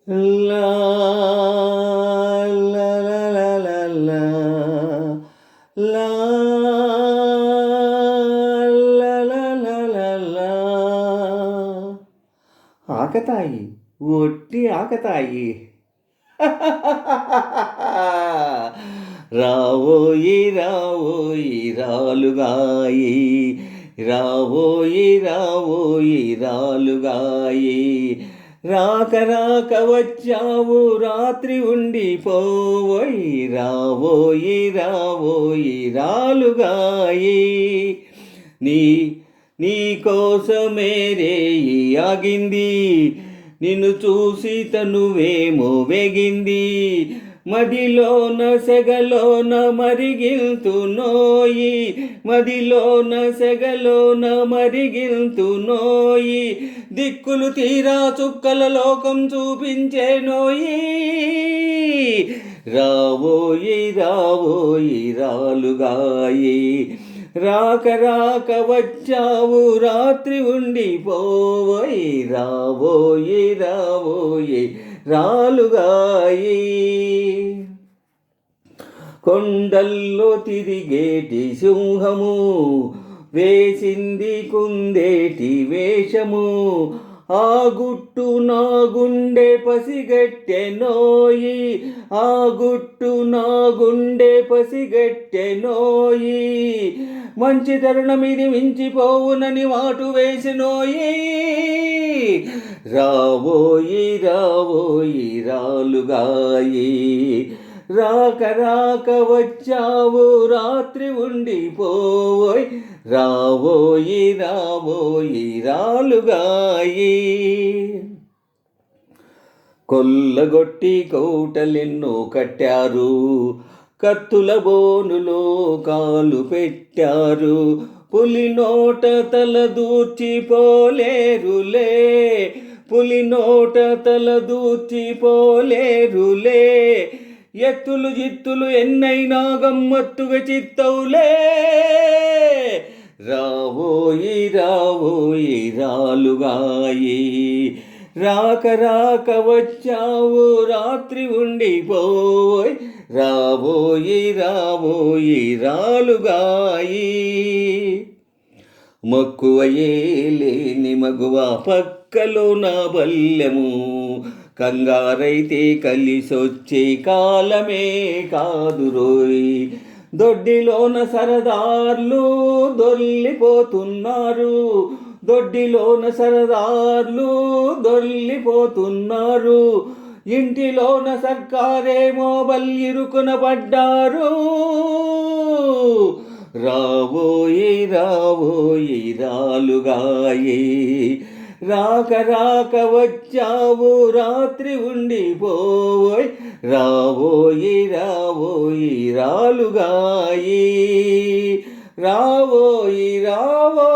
లా లా లా లా లా లా లా లా లా లా లా లా. ఆకతాయి, ఒట్టి ఆకతాయి. రావోయి రావోయి రాలుగాయి, రావోయి రావోయి రాలుగాయి. రాక రాక వచ్చావు రాత్రి ఉండిపోవోయి, రావోయి రావోయి రాలుగాయి. నీ నీ కోసమే రేయి ఆగింది, నిన్ను చూసి తనువేమో వేగింది. మదిలోన సెగలోన మరిగిల్తునోయి, మదిలోన సెగలోన మరిగిల్తునోయి. దిక్కులు తీరా చుక్కల లోకం చూపించేనోయి. రావోయి రావోయి రాలుగాయి, రాక రాక వచ్చావు రాత్రి ఉండిపోవోయి, రావోయి రావోయి రాలుగాయి. కొండల్లో తిరిగేటి సింహము వేసింది కుందేటి వేషము, ఆ గుట్టు నా గుండె పసిగట్టెనోయి, ఆ గుట్టు నా గుండె పసిగట్టెనోయి. మంచి తరుణమిది మించిపోవునని వాటు వేసినోయి. రావోయి రావోయి రాలుగాయి, రాక రాక వచ్చావు రాత్రి ఉండిపోవోయ్, రావోయి రావోయి రాలుగాయి. కొల్లగొట్టి కోటలెన్నో కట్టారు, కత్తుల బోనులో కాలు పెట్టారు. పులి నోట తల దూర్చిపోలేరులే, పులి నోట తల దూర్చిపోలేరులే. ఎత్తులు జిత్తులు ఎన్నైనా గమ్మత్తుగా చిత్తవులే. రావోయి రావోయి రాలుగాయి, రాక రాక వచ్చావు రాత్రి ఉండిపోయ్, రావోయి రావోయి రాలుగాయి. మక్కువయే లేని మగువ పక్కలో నా బల్లెము, కంగారైతే కలిసొచ్చే కాలమే కాదురోయ్. దొడ్డిలోన సరదార్లు దొల్లిపోతున్నారు, దొడ్డిలోన సరదార్లు దొల్లిపోతున్నారు. ఇంటిలోన సర్కారేమో బల్లిరుకున పడ్డారు. రావోయి రావోయి రాలుగాయి, రాక రాక వచ్చావు రాత్రి ఉండిపోయ్, రావోయి రావోయి రాలుగాయి, రావోయి రావో